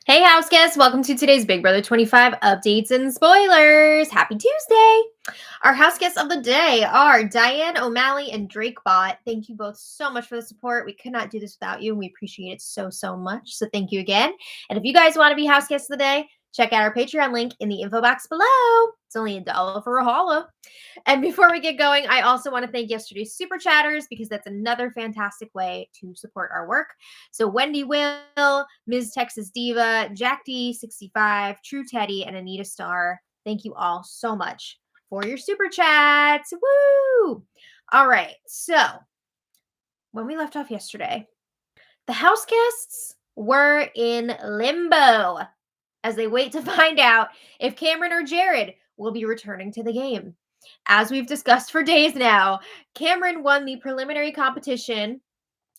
Hey, house guests, welcome to today's Big Brother 25 updates and spoilers. Happy Tuesday. Our house guests of the day are Diane O'Malley and Drake Bott. Thank you both so much for the support. We could not do this without you, and we appreciate it so much. So thank you again. And if you guys want to be house guests of the day, check out our Patreon link in the info box below. It's only $1 for a holla. And before we get going, I also want to thank yesterday's super chatters because that's another fantastic way to support our work. So Wendy Will, Ms. Texas Diva, Jack D65, True Teddy, and Anita Starr. Thank you all so much for your super chats. Woo! All right. So when we left off yesterday, the house guests were in limbo as they wait to find out if Cameron or Jared will be returning to the game. As we've discussed for days now, Cameron won the preliminary competition,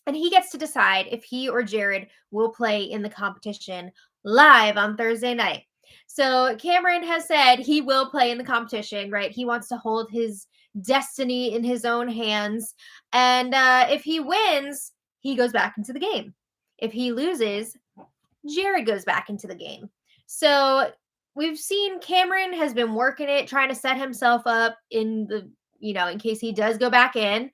and he gets to decide if he or Jared will play in the competition live on Thursday night. So Cameron has said he will play in the competition, right? He wants to hold his destiny in his own hands. And if he wins, he goes back into the game. If he loses, Jared goes back into the game. So we've seen Cameron has been working it, trying to set himself up in the, in case he does go back in.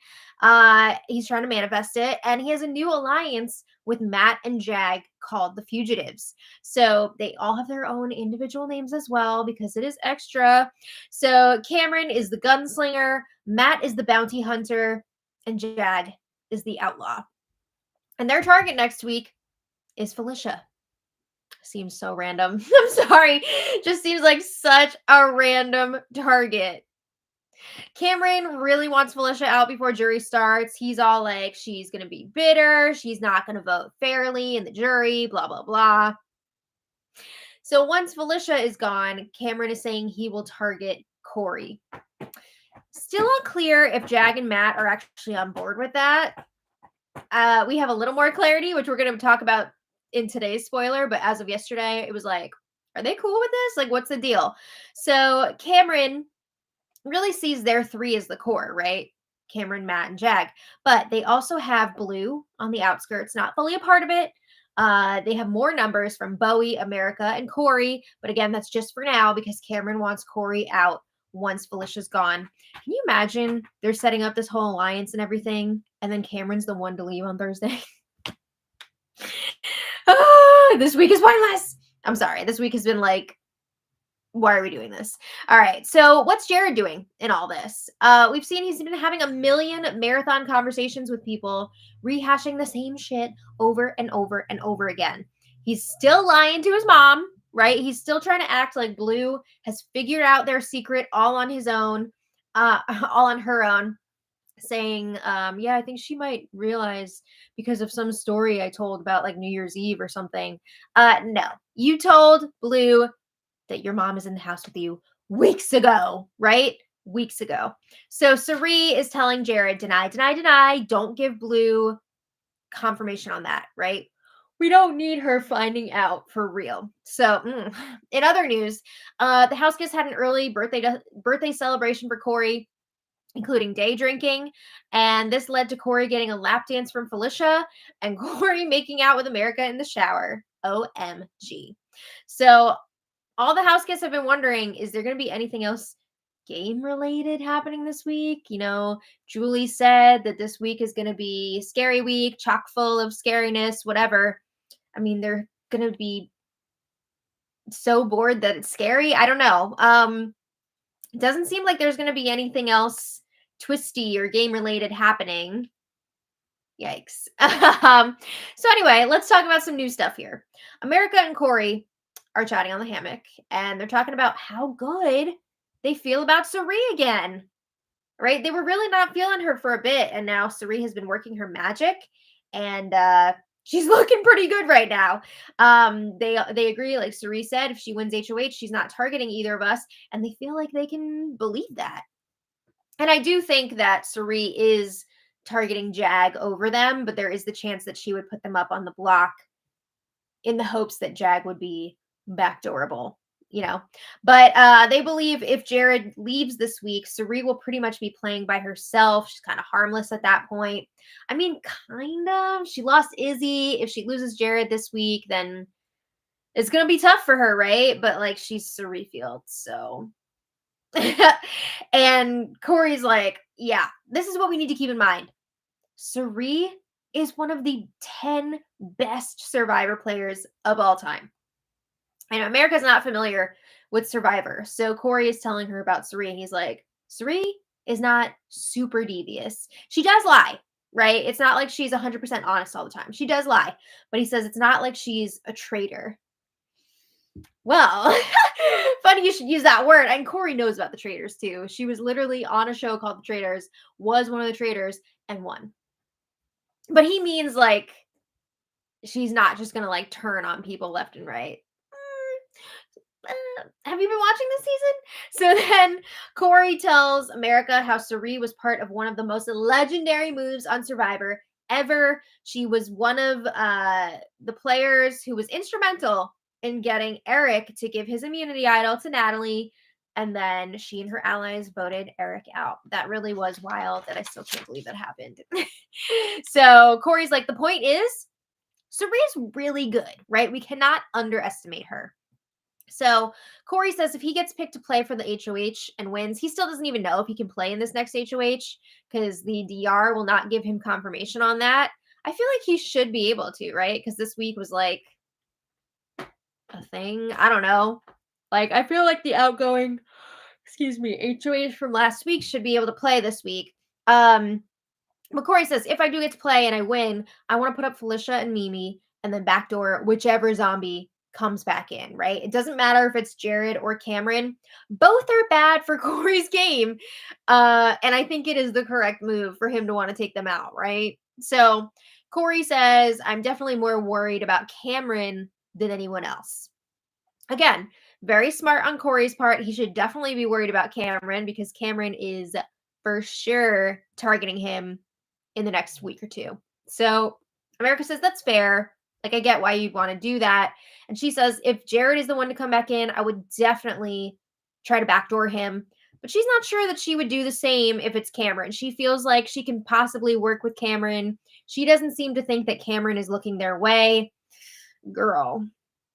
He's trying to manifest it, and he has a new alliance with Matt and Jag called the Fugitives. So they all have their own individual names as well because it is extra. So Cameron is the gunslinger, Matt is the bounty hunter, and Jag is the outlaw. And their target next week is Felicia. Seems so random. I'm sorry. Just seems like such a random target. Cameron really wants Felicia out before jury starts. He's all like, she's going to be bitter. She's not going to vote fairly in the jury, blah, blah, blah. So once Felicia is gone, Cameron is saying he will target Corey. Still unclear if Jag and Matt are actually on board with that. We have a little more clarity, which we're going to talk about in today's spoiler, but as of yesterday, it was like, are they cool with this? Like, what's the deal? So Cameron really sees their three as the core, right? Cameron, Matt, and Jag. But they also have Blue on the outskirts, not fully a part of it. They have more numbers from Bowie, America, and Corey. But again, that's just for now because Cameron wants Corey out once Felicia's gone. Can you imagine they're setting up this whole alliance and everything, and then Cameron's the one to leave on Thursday? This week is pointless. I'm sorry. This week has been like, why are we doing this? All right. So what's Jared doing in all this? We've seen he's been having a million marathon conversations with people, rehashing the same shit over and over and over again. He's still lying to his mom, right? He's still trying to act like Blue has figured out their secret all on his own, all on her own. Saying, yeah, I think she might realize because of some story I told about like New Year's Eve or something. No, you told Blue that your mom is in the house with you weeks ago, right? Weeks ago. So Cirie is telling Jared, deny, deny, deny. Don't give Blue confirmation on that, right? We don't need her finding out for real. So, in other news, the house guests had an early birthday celebration for Corey, including day drinking. And this led to Corey getting a lap dance from Felicia and Corey making out with America in the shower. OMG. So all the house guests have been wondering, is there going to be anything else game related happening this week? Julie said that this week is going to be scary week, chock full of scariness, whatever. I mean, they're going to be so bored that it's scary. I don't know. It doesn't seem like there's going to be anything else twisty or game related happening. Yikes. So anyway, let's talk about some new stuff here. America and Corey are chatting on the hammock, and they're talking about how good they feel about Cirie again, right? They were really not feeling her for a bit, and now Cirie has been working her magic, and she's looking pretty good right now. They agree, like Cirie said, if she wins HOH, she's not targeting either of us, and they feel like they can believe that. And I do think that Cirie is targeting Jag over them, but there is the chance that she would put them up on the block in the hopes that Jag would be backdoorable, But they believe if Jared leaves this week, Cirie will pretty much be playing by herself. She's kind of harmless at that point. I mean, kind of. She lost Izzy. If she loses Jared this week, then It's gonna be tough for her, right? But like she's Cerie Field, so and Corey's like, yeah, this is what we need to keep in mind. Cerie is one of the 10 best Survivor players of all time. And America's not familiar with Survivor. So Corey is telling her about Cerie, and he's like, Cerie is not super devious. She does lie, right? It's not like she's 100% honest all the time. She does lie, but he says it's not like she's a traitor. Well, funny you should use that word. And Corey knows about the traitors too. She was literally on a show called The Traitors, was one of the traitors, and won. But he means like she's not just gonna like turn on people left and right. Have you been watching this season? So then Corey tells America how Cerie was part of one of the most legendary moves on Survivor ever. She was one of the players who was instrumental in getting Eric to give his immunity idol to Natalie. And then she and her allies voted Eric out. That really was wild, and I still can't believe that happened. So Corey's like, the point is, Cerie's really good, right? We cannot underestimate her. So Corey says if he gets picked to play for the HOH and wins, he still doesn't even know if he can play in this next HOH because the DR will not give him confirmation on that. I feel like he should be able to, right? Because this week was like a thing. I don't know. Like, I feel like the outgoing, HOH from last week should be able to play this week. But Corey says, if I do get to play and I win, I want to put up Felicia and Mimi and then backdoor whichever zombie comes back in, right? It doesn't matter if it's Jared or Cameron. Both are bad for Corey's game. And I think it is the correct move for him to want to take them out, right? So Corey says, I'm definitely more worried about Cameron than anyone else. Again, very smart on Corey's part. He should definitely be worried about Cameron because Cameron is for sure targeting him in the next week or two. So America says that's fair. Like, I get why you'd want to do that. And she says if Jared is the one to come back in, I would definitely try to backdoor him. But she's not sure that she would do the same if it's Cameron. She feels like she can possibly work with Cameron. She doesn't seem to think that Cameron is looking their way. Girl,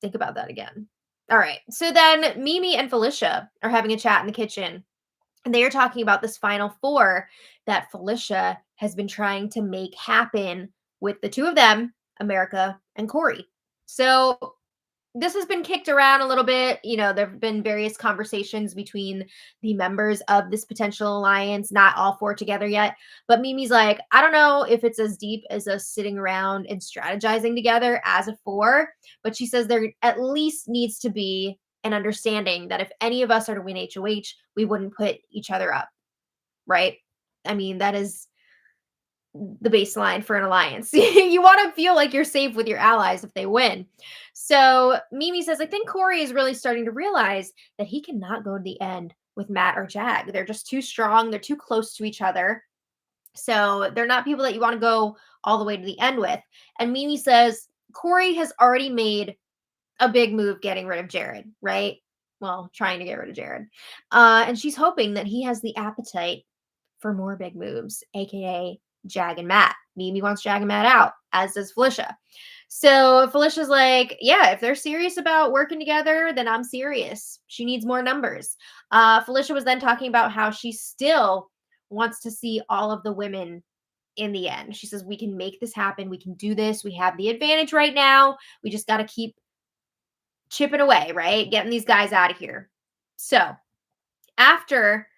think about that again. All right. So then Mimi and Felicia are having a chat in the kitchen. And they are talking about this final four that Felicia has been trying to make happen with the two of them, America and Corey. So this has been kicked around a little bit. You know, there have been various conversations between the members of this potential alliance, not all four together yet. But Mimi's like, I don't know if it's as deep as us sitting around and strategizing together as a four, but she says there at least needs to be an understanding that if any of us are to win HOH, we wouldn't put each other up, right? I mean, that is the baseline for an alliance. You want to feel like you're safe with your allies if they win. So Mimi says, I think Corey is really starting to realize that he cannot go to the end with Matt or Jag. They're just too strong. They're too close to each other. So they're not people that you want to go all the way to the end with. And Mimi says, Corey has already made a big move getting rid of Jared, right? Well, trying to get rid of Jared. And she's hoping that he has the appetite for more big moves, aka Jag and Matt. Mimi wants Jag and Matt out, as does Felicia. So Felicia's like, yeah, if they're serious about working together, then I'm serious. She needs more numbers. Felicia was then talking about how she still wants to see all of the women in the end. She says, we can make this happen. We can do this. We have the advantage right now. We just got to keep chipping away, right? Getting these guys out of here. So after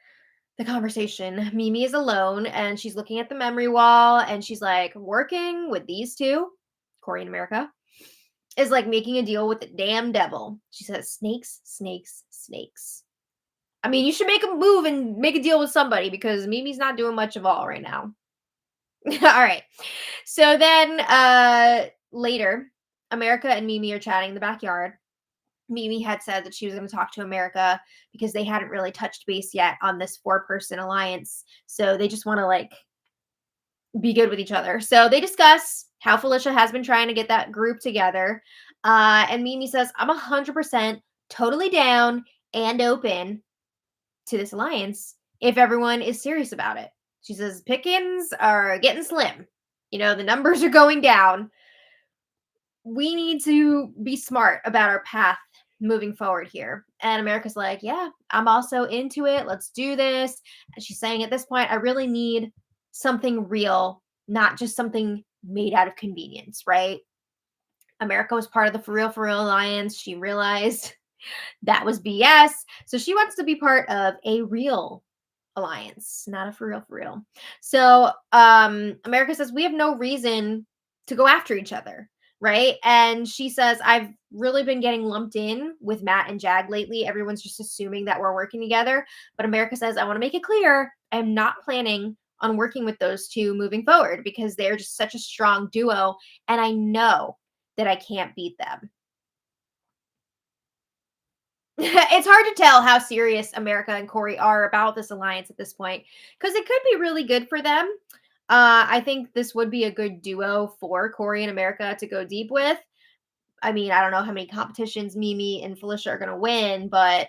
the conversation, Mimi is alone and she's looking at the memory wall and she's like, working with these two, Corey and America, is like making a deal with the damn devil. She says, snakes, snakes, snakes. I mean, you should make a move and make a deal with somebody because Mimi's not doing much of all right now. All right. So then later, America and Mimi are chatting in the backyard. Mimi had said that she was going to talk to America because they hadn't really touched base yet on this 4-person alliance. So they just want to like be good with each other. So they discuss how Felicia has been trying to get that group together. And Mimi says, I'm 100% totally down and open to this alliance if everyone is serious about it. She says, pickings are getting slim. You know, the numbers are going down. we need to be smart about our path moving forward here. And America's like, yeah, I'm also into it. Let's do this. And she's saying at this point, I really need something real, not just something made out of convenience, right? America was part of the For Real Alliance. She realized that was BS. So she wants to be part of a real alliance, not a for real. So America says we have no reason to go after each other, right? And she says, I've really been getting lumped in with Matt and Jag lately. Everyone's just assuming that we're working together. But America says, I want to make it clear I am not planning on working with those two moving forward because they're just such a strong duo. And I know that I can't beat them. It's hard to tell how serious America and Corey are about this alliance at this point because it could be really good for them. I think this would be a good duo for Corey and America to go deep with. I mean, I don't know how many competitions Mimi and Felicia are going to win, but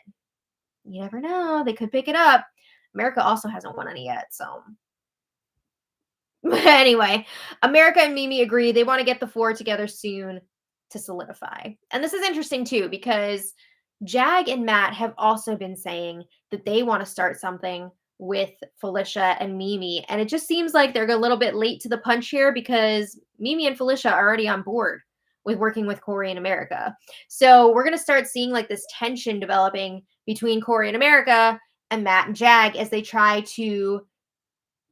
you never know. They could pick it up. America also hasn't won any yet, so anyway, America and Mimi agree they want to get the four together soon to solidify. And this is interesting too because Jag and Matt have also been saying that they want to start something with Felicia and Mimi. And it just seems like they're a little bit late to the punch here because Mimi and Felicia are already on board with working with Corey and America. So we're going to start seeing like this tension developing between Corey and America and Matt and Jag as they try to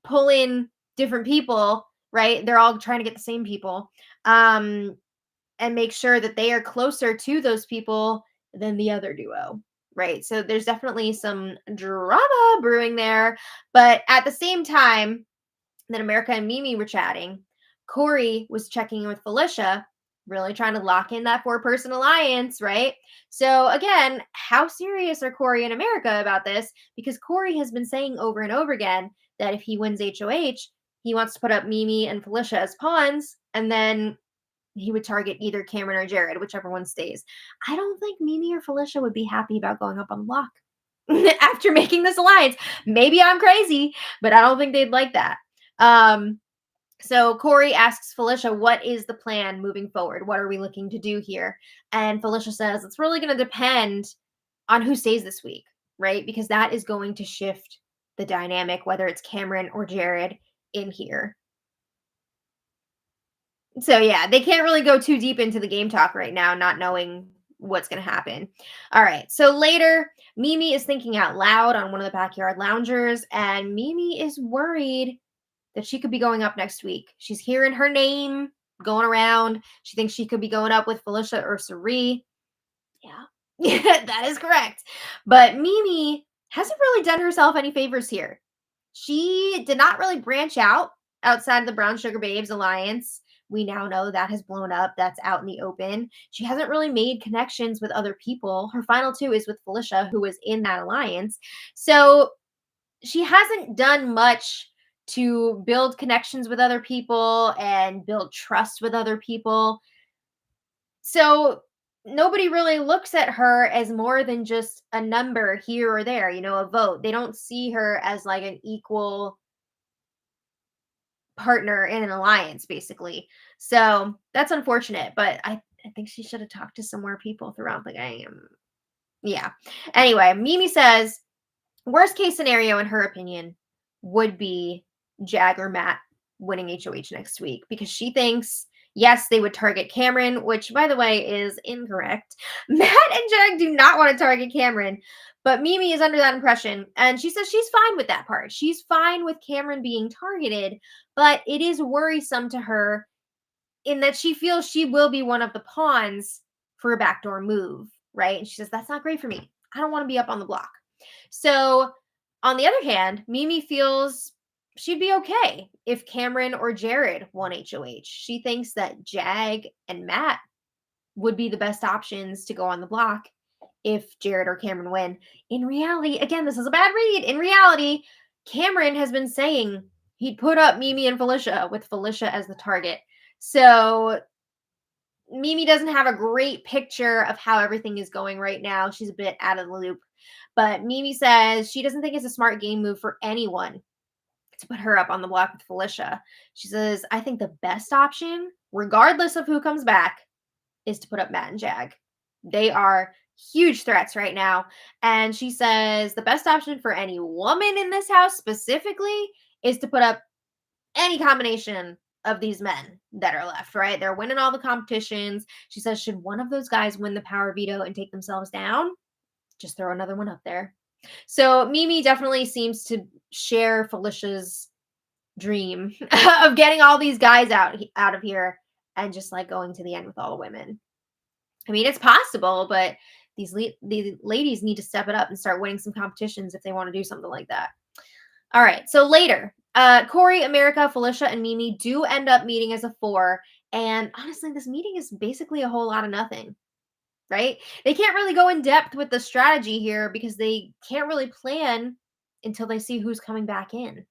pull in different people, right? They're all trying to get the same people, and make sure that they are closer to those people than the other duo, right? So there's definitely some drama brewing there. But at the same time that America and Mimi were chatting, Corey was checking in with Felicia, really trying to lock in that four-person alliance, right? So again, how serious are Corey and America about this? Because Corey has been saying over and over again that if he wins HOH, he wants to put up Mimi and Felicia as pawns, and then he would target either Cameron or Jared, whichever one stays. I don't think Mimi or Felicia would be happy about going up on the block after making this alliance. Maybe I'm crazy, but I don't think they'd like that. So Corey asks Felicia, what is the plan moving forward? What are we looking to do here? And Felicia says, it's really going to depend on who stays this week, right? Because that is going to shift the dynamic, whether it's Cameron or Jared in here. So yeah, they can't really go too deep into the game talk right now, not knowing what's going to happen. All right. So later, Mimi is thinking out loud on one of the backyard loungers, and Mimi is worried that she could be going up next week. She's hearing her name going around. She thinks she could be going up with Felicia or Sari. Yeah. Yeah, that is correct. But Mimi hasn't really done herself any favors here. She did not really branch out outside of the Brown Sugar Babes alliance. We now know that has blown up. That's out in the open. She hasn't really made connections with other people. Her final two is with Felicia, who was in that alliance. So she hasn't done much to build connections with other people and build trust with other people. So nobody really looks at her as more than just a number here or there, a vote. They don't see her as like an equal partner in an alliance, basically. So that's unfortunate, but I think she should have talked to some more people throughout the game. Yeah. Anyway, Mimi says worst case scenario, in her opinion, would be Jag or Matt winning HOH next week because she thinks, yes, they would target Cameron, which, by the way, is incorrect. Matt and Jag do not want to target Cameron, but Mimi is under that impression, and she says she's fine with that part. She's fine with Cameron being targeted, but it is worrisome to her in that she feels she will be one of the pawns for a backdoor move, right? And she says, that's not great for me. I don't want to be up on the block. So, on the other hand, Mimi feels she'd be okay if Cameron or Jared won HOH. She thinks that Jag and Matt would be the best options to go on the block if Jared or Cameron win. In reality, again, this is a bad read. In reality, Cameron has been saying he'd put up Mimi and Felicia with Felicia as the target. So Mimi doesn't have a great picture of how everything is going right now. She's a bit out of the loop. But Mimi says she doesn't think it's a smart game move for anyone to put her up on the block with Felicia. She says, I think the best option, regardless of who comes back, is to put up Matt and Jag. They are huge threats right now. And she says the best option for any woman in this house specifically is to put up any combination of these men that are left, right? They're winning all the competitions. She says, should one of those guys win the power veto and take themselves down, just throw another one up there. So Mimi definitely seems to share Felicia's dream of getting all these guys out of here and just like going to the end with all the women. I mean, it's possible, but these ladies need to step it up and start winning some competitions if they want to do something like that. All right. So later, Corey, America, Felicia, and Mimi do end up meeting as a 4. And honestly, this meeting is basically a whole lot of nothing, right? They can't really go in depth with the strategy here because they can't really plan until they see who's coming back in.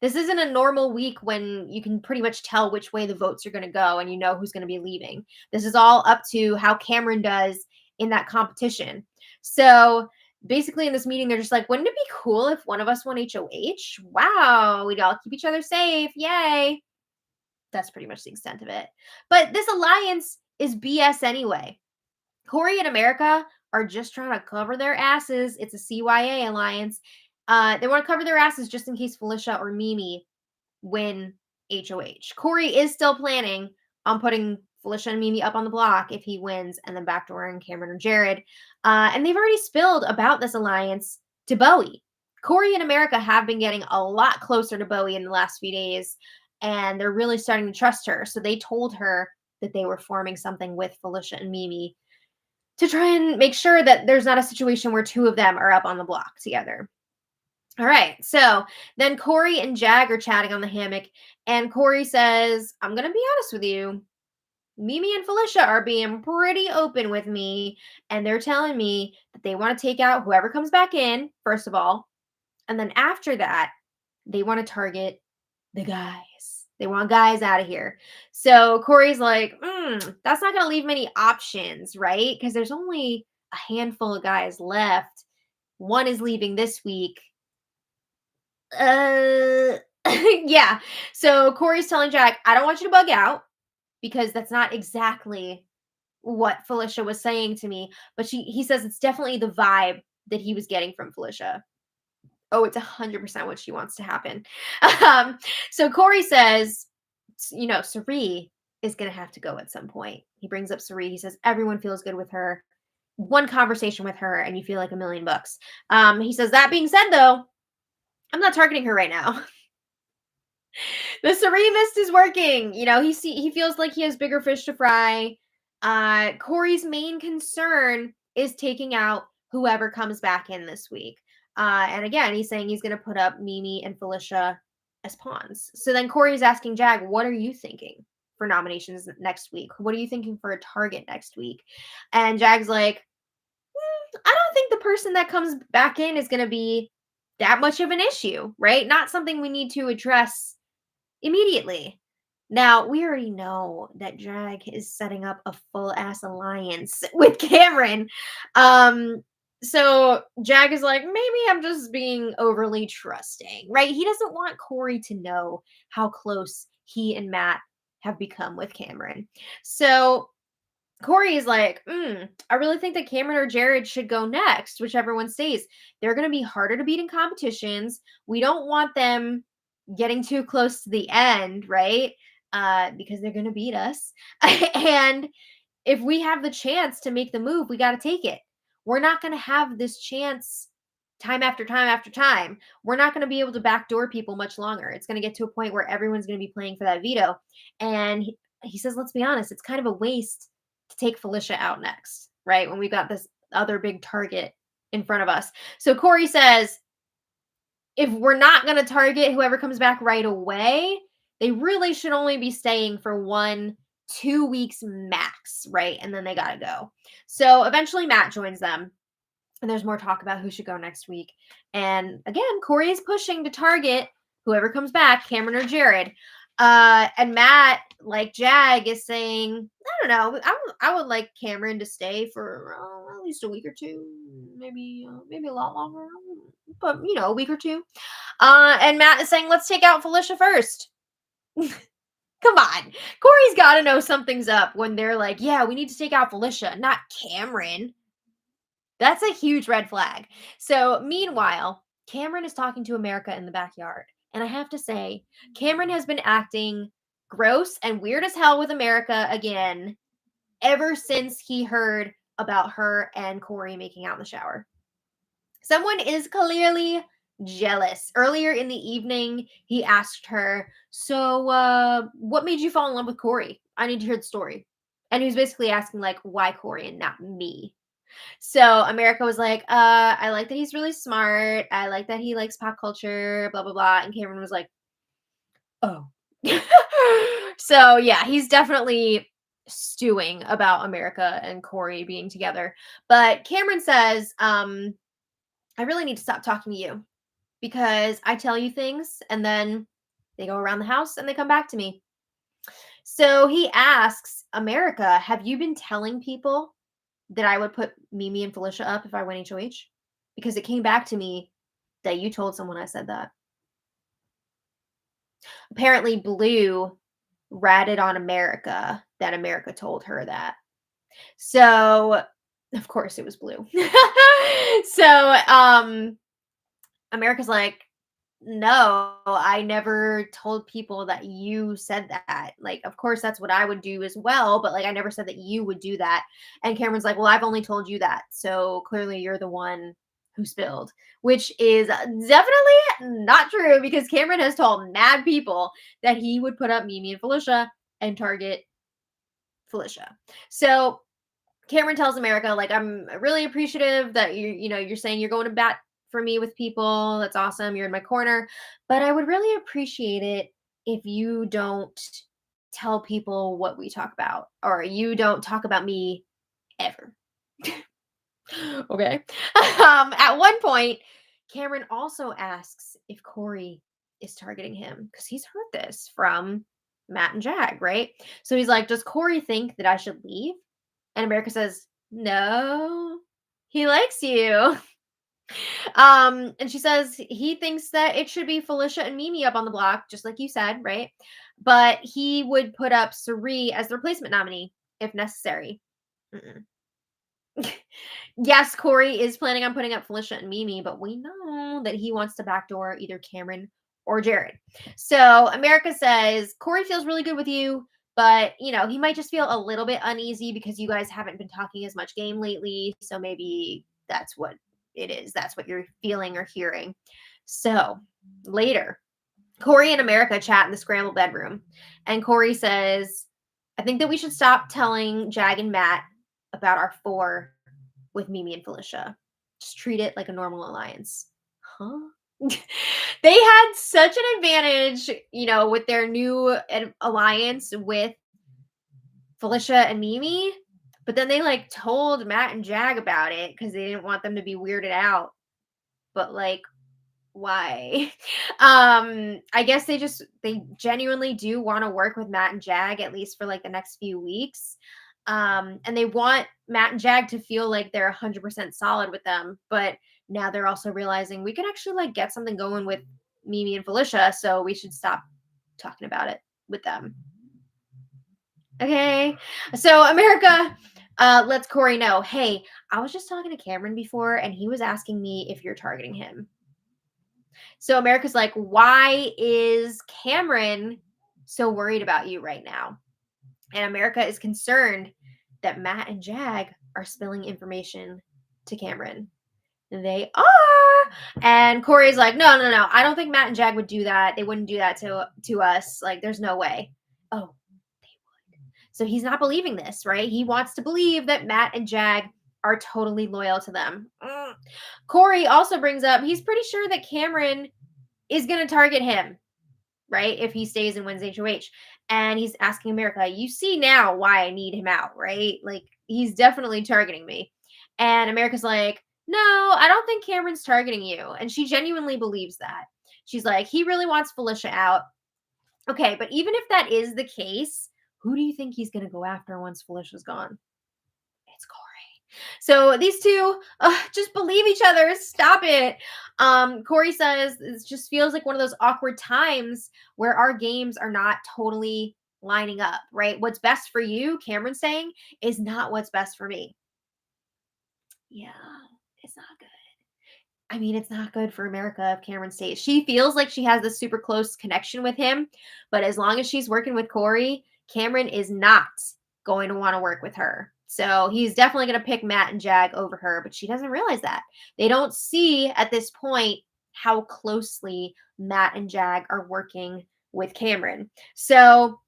This isn't a normal week when you can pretty much tell which way the votes are going to go and you know who's going to be leaving. This is all up to how Cameron does in that competition. So basically, in this meeting, they're just like, wouldn't it be cool if one of us won HOH? Wow, we'd all keep each other safe. Yay. That's pretty much the extent of it. But this alliance is BS anyway. Corey and America are just trying to cover their asses. It's a CYA alliance. They want to cover their asses just in case Felicia or Mimi win HOH. Corey is still planning on putting Felicia and Mimi up on the block if he wins and then backdooring Cameron or Jared. And they've already spilled about this alliance to Bowie. Corey and America have been getting a lot closer to Bowie in the last few days, and they're really starting to trust her. So they told her that they were forming something with Felicia and Mimi to try and make sure that there's not a situation where two of them are up on the block together. All right. So then Corey and Jag are chatting on the hammock, and Corey says, I'm going to be honest with you. Mimi and Felicia are being pretty open with me, and they're telling me that they want to take out whoever comes back in, first of all. And then after that, they want to target the guys. They want guys out of here. So Corey's like, that's not going to leave many options, right? Because there's only a handful of guys left. One is leaving this week. Yeah. So Corey's telling Jack, I don't want you to bug out because that's not exactly what Felicia was saying to me. But he says it's definitely the vibe that he was getting from Felicia. Oh, it's 100% what she wants to happen. So Corey says, Sari is going to have to go at some point. He brings up Sari. He says, everyone feels good with her. One conversation with her and you feel like $1 million. He says, that being said, though, I'm not targeting her right now. The Sari mist is working. He feels like he has bigger fish to fry. Corey's main concern is taking out whoever comes back in this week. And again, he's saying he's going to put up Mimi and Felicia as pawns. So then Corey's asking Jag, what are you thinking for nominations next week? What are you thinking for a target next week? And Jag's like, I don't think the person that comes back in is going to be that much of an issue, right? Not something we need to address immediately. Now, we already know that Jag is setting up a full-ass alliance with Cameron. So Jag is like, maybe I'm just being overly trusting, right? He doesn't want Corey to know how close he and Matt have become with Cameron. So Corey is like, I really think that Cameron or Jared should go next, whichever one stays. They're going to be harder to beat in competitions. We don't want them getting too close to the end, right? Because they're going to beat us. And if we have the chance to make the move, we got to take it. We're not going to have this chance time after time after time. We're not going to be able to backdoor people much longer. It's going to get to a point where everyone's going to be playing for that veto. And he says, let's be honest, it's kind of a waste to take Felicia out next, right? When we've got this other big target in front of us. So Corey says, if we're not going to target whoever comes back right away, they really should only be staying for 1-2 weeks max, right? And then they got to go. So eventually Matt joins them. And there's more talk about who should go next week. And again, Corey is pushing to target whoever comes back, Cameron or Jared. And Matt, like Jag, is saying, I don't know, I would like Cameron to stay for at least a week or two, maybe a lot longer, but a week or two. And Matt is saying, let's take out Felicia first. Come on. Corey's got to know something's up when they're like, yeah, we need to take out Felicia, not Cameron. That's a huge red flag. So, meanwhile, Cameron is talking to America in the backyard. And I have to say, Cameron has been acting gross and weird as hell with America again ever since he heard about her and Corey making out in the shower. Someone is clearly jealous. Earlier in the evening, he asked her, so, what made you fall in love with Corey? I need to hear the story. And he was basically asking, like, why Corey and not me? So America was like, I like that he's really smart. I like that he likes pop culture, blah, blah, blah. And Cameron was like, oh. So yeah, he's definitely stewing about America and Corey being together. But Cameron says, I really need to stop talking to you because I tell you things and then they go around the house and they come back to me. So he asks America, have you been telling people that I would put Mimi and Felicia up if I win HOH? Because it came back to me that you told someone I said that. Apparently, Blue ratted on America that America told her that. So, of course, it was Blue. So, America's like, no, I never told people that you said that. Like, of course, that's what I would do as well, but like, I never said that you would do that. And Cameron's like, well, I've only told you that. So clearly you're the one who spilled, which is definitely not true because Cameron has told mad people that he would put up Mimi and Felicia and target Felicia. So Cameron tells America, like, I'm really appreciative that you're saying you're going to bat for me with people. That's awesome. You're in my corner. But I would really appreciate it if you don't tell people what we talk about or you don't talk about me ever. Okay. At one point, Cameron also asks if Corey is targeting him because he's heard this from Matt and Jag, right? So he's like, does Corey think that I should leave? And America says, no, he likes you. And she says he thinks that it should be Felicia and Mimi up on the block, just like you said, right? But he would put up Sari as the replacement nominee if necessary. Yes, Corey is planning on putting up Felicia and Mimi, but we know that he wants to backdoor either Cameron or Jared. So America says Corey feels really good with you, but he might just feel a little bit uneasy because you guys haven't been talking as much game lately. So maybe that's what it is. That's what you're feeling or hearing. So later, Corey and America chat in the scrambled bedroom, and Corey says, I think that we should stop telling Jag and Matt about our four with Mimi and Felicia. Just treat it like a normal alliance. Huh? They had such an advantage, with their new alliance with Felicia and Mimi, but then they like told Matt and Jag about it because they didn't want them to be weirded out. But like, why? I guess they genuinely do want to work with Matt and Jag at least for like the next few weeks. And they want Matt and Jag to feel like they're 100% solid with them, but now they're also realizing we could actually like get something going with Mimi and Felicia, so we should stop talking about it with them. Okay. So America lets Corey know, hey, I was just talking to Cameron before and he was asking me if you're targeting him. So America's like, why is Cameron so worried about you right now? And America is concerned that Matt and Jag are spilling information to Cameron. They are. And Corey's like, no. I don't think Matt and Jag would do that. They wouldn't do that to us. Like, there's no way. Oh, they would. So he's not believing this, right? He wants to believe that Matt and Jag are totally loyal to them. Corey also brings up he's pretty sure that Cameron is going to target him, right? If he stays and wins HOH. And he's asking America, you see now why I need him out, right? Like, he's definitely targeting me. And America's like, no, I don't think Cameron's targeting you. And she genuinely believes that. She's like, he really wants Felicia out. Okay, but even if that is the case, who do you think he's going to go after once Felicia's gone? It's Corey. So these two just believe each other. Stop it. Corey says it just feels like one of those awkward times where our games are not totally lining up, right? What's best for you, Cameron's saying, is not what's best for me. Yeah, it's not good. I mean, it's not good for America if Cameron stays. She feels like she has this super close connection with him, but as long as she's working with Corey, Cameron is not going to want to work with her. So he's definitely going to pick Matt and Jag over her, but she doesn't realize that. They don't see at this point how closely Matt and Jag are working with Cameron. So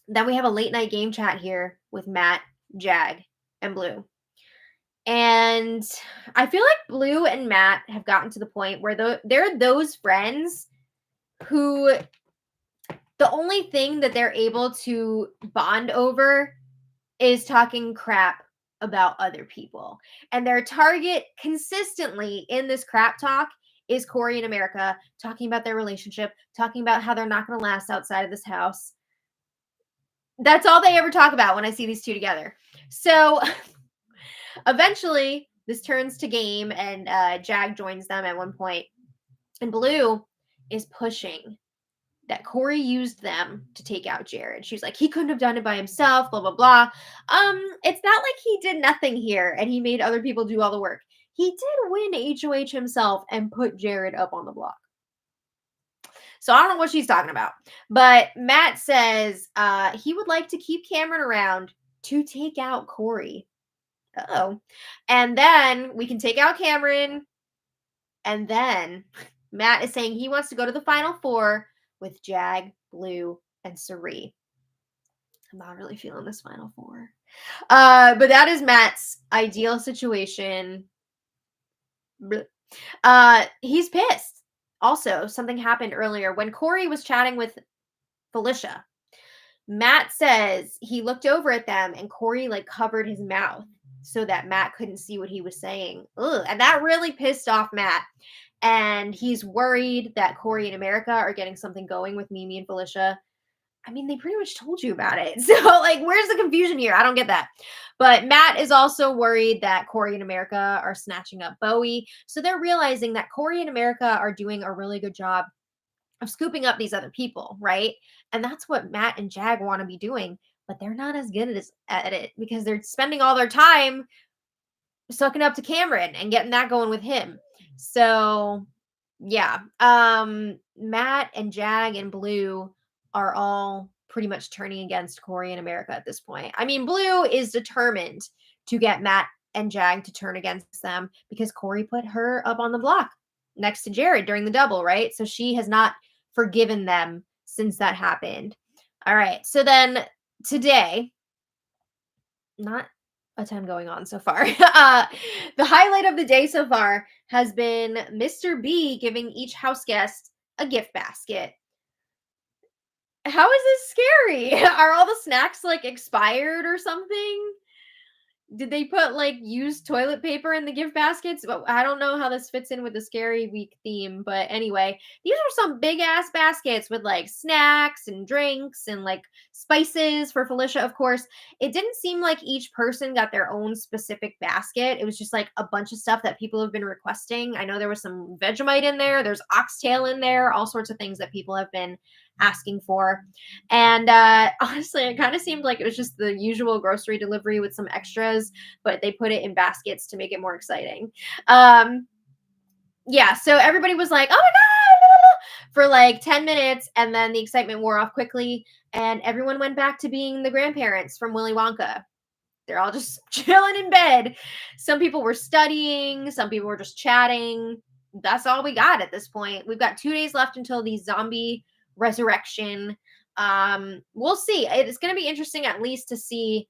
then we have a late night game chat here with Matt, Jag, and Blue. And I feel like Blue and Matt have gotten to the point where they're those friends who the only thing that they're able to bond over is talking crap about other people. And their target consistently in this crap talk is Corey and America, talking about their relationship, talking about how they're not going to last outside of this house. That's all they ever talk about when I see these two together. So eventually, this turns to game, and Jag joins them at one point. And Blue is pushing that Corey used them to take out Jared. She's like, he couldn't have done it by himself, blah, blah, blah. It's not like he did nothing here and he made other people do all the work. He did win HOH himself and put Jared up on the block. So I don't know what she's talking about. But Matt says he would like to keep Cameron around to take out Corey. Uh-oh. And then we can take out Cameron. And then Matt is saying he wants to go to the Final Four with Jag, Blue, and Cirie. I'm not really feeling this Final Four. But that is Matt's ideal situation. He's pissed. Also, something happened earlier when Corey was chatting with Felicia. Matt says he looked over at them and Corey covered his mouth so that Matt couldn't see what he was saying. Ugh, and that really pissed off Matt. And he's worried that Corey and America are getting something going with Mimi and Felicia. I mean, they pretty much told you about it. So, where's the confusion here? I don't get that. But Matt is also worried that Corey and America are snatching up Bowie. So they're realizing that Corey and America are doing a really good job of scooping up these other people, right? And that's what Matt and Jag want to be doing. But they're not as good at it because they're spending all their time sucking up to Cameron and getting that going with him. So, yeah. Matt and Jag and Blue are all pretty much turning against Corey and America at this point. I mean, Blue is determined to get Matt and Jag to turn against them because Corey put her up on the block next to Jared during the double, right? So she has not forgiven them since that happened. All right. So then today, not a ton going on so far. The highlight of the day so far has been Mr. B giving each house guest a gift basket. How is this scary? Are all the snacks expired or something? Did they put used toilet paper in the gift baskets? But I don't know how this fits in with the scary week theme. But anyway, these are some big ass baskets with snacks and drinks and spices for Felicia, of course. It didn't seem like each person got their own specific basket. It was just a bunch of stuff that people have been requesting. I know there was some Vegemite in there. There's oxtail in there. All sorts of things that people have been asking for. And honestly, it kind of seemed like it was just the usual grocery delivery with some extras, but they put it in baskets to make it more exciting. Yeah, so everybody was like, oh my God, for 10 minutes, and then the excitement wore off quickly, and everyone went back to being the grandparents from Willy Wonka. They're all just chilling in bed. Some people were studying, some people were just chatting. That's all we got at this point. We've got 2 days left until the zombie resurrection. We'll see. It's going to be interesting at least to see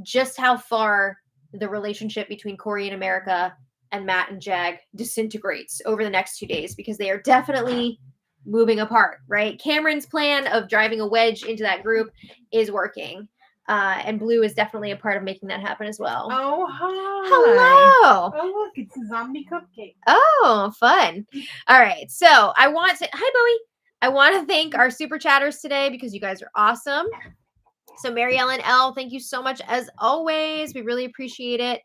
just how far the relationship between Corey and America and Matt and Jag disintegrates over the next 2 days, because they are definitely moving apart, right? Cameron's plan of driving a wedge into that group is working. And Blue is definitely a part of making that happen as well. Oh, hi. Hello. Oh, look, it's a zombie cupcake. Oh, fun. All right. So hi, Bowie. I want to thank our super chatters today because you guys are awesome. So Mary Ellen L., thank you so much as always. We really appreciate it.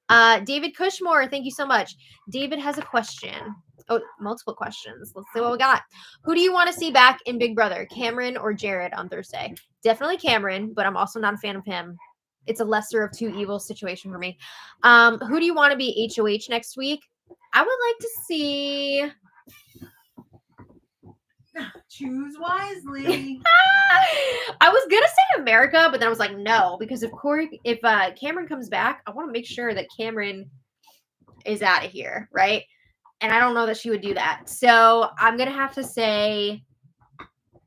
David Cushmore, thank you so much. David has a question. Oh, multiple questions. Let's see what we got. Who do you want to see back in Big Brother, Cameron or Jared on Thursday? Definitely Cameron, but I'm also not a fan of him. It's a lesser of two evils situation for me. Who do you want to be HOH next week? I would like to see. Choose wisely. I was gonna say America, but then I was like, no, because if Cameron comes back, I want to make sure that Cameron is out of here, right? And I don't know that she would do that. So I'm gonna have to say,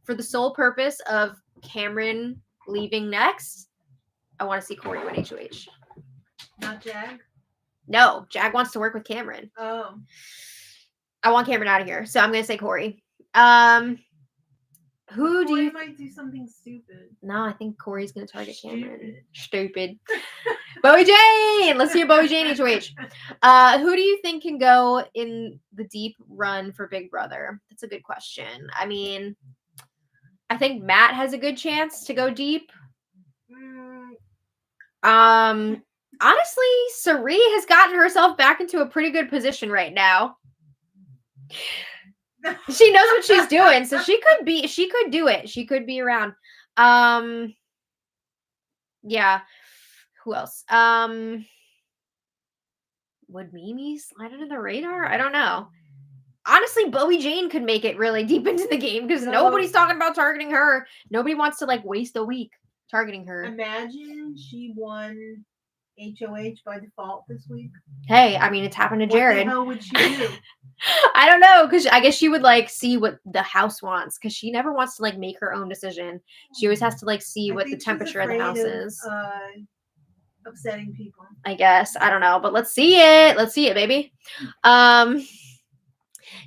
for the sole purpose of Cameron leaving next, I want to see Corey win HOH. Not Jag? No, Jag wants to work with Cameron. Oh. I want Cameron out of here, so I'm gonna say Corey. Who do you might do something stupid? No, I think Corey's gonna target Cameron. Stupid. Bowie Jane! Let's hear Bowie Jane HOH. Who do you think can go in the deep run for Big Brother? That's a good question. I mean, I think Matt has a good chance to go deep. Honestly, Sari has gotten herself back into a pretty good position right now. She knows what she's doing, so she could do it. She could be around. Yeah. Who else? Would Mimi slide under the radar? I don't know. Honestly, Bowie Jane could make it really deep into the game because nobody's talking about targeting her. Nobody wants to waste a week targeting her. Imagine she won HOH by default this week. Hey, I mean, it's happened to Jared. What the hell would she do? I don't know, because I guess she would see what the house wants, because she never wants to make her own decision. She always has to see what the temperature of the house is. Upsetting people. I guess. I don't know, but let's see it. Let's see it, baby.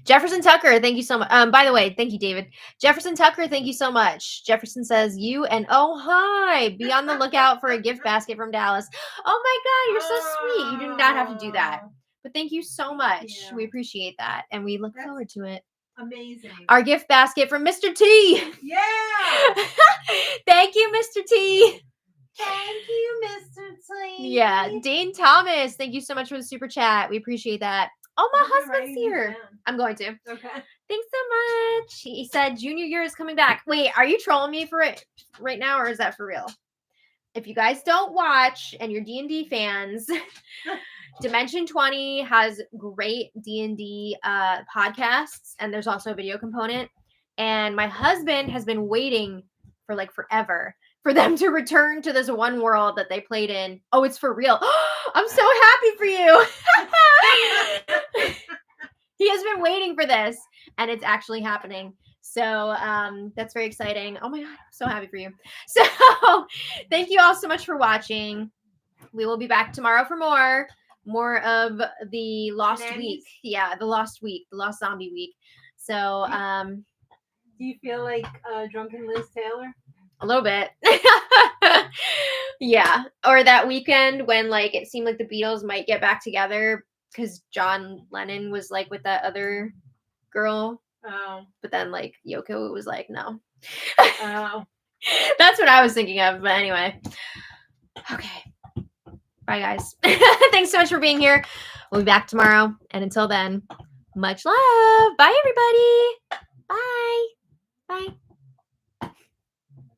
Jefferson Tucker, thank you so much. By the way, thank you, David. Jefferson Tucker, thank you so much. Jefferson says, you and oh, hi. Be on the lookout for a gift basket from Dallas. Oh my God, you're so sweet. You do not have to do that. But thank you so much. Yeah. We appreciate that. And we look forward to it. Amazing. Our gift basket from Mr. T. Yeah. Thank you, Mr. T. Thank you, Mr. T. Yeah. Dane Thomas, thank you so much for the super chat. We appreciate that. Oh, my husband's here. I'm going to. Okay. Thanks so much. He said junior year is coming back. Wait, are you trolling me for it right now, or is that for real? If you guys don't watch and you're D&D fans, Dimension 20 has great D&D podcasts, and there's also a video component. And my husband has been waiting for forever for them to return to this one world that they played in. Oh, it's for real. I'm so happy for you. He has been waiting for this, and it's actually happening. So that's very exciting. Oh my God, I'm so happy for you. So thank you all so much for watching. We will be back tomorrow for more of the Lost Week. Yeah, the Lost Week, the Lost Zombie Week. So do you feel like drunken Liz Taylor? A little bit. Yeah. Or that weekend when it seemed like the Beatles might get back together because John Lennon was with that other girl. Oh. But then Yoko was no. Oh. That's what I was thinking of. But anyway. Okay. Bye, guys. Thanks so much for being here. We'll be back tomorrow. And until then, much love. Bye, everybody. Bye. Bye.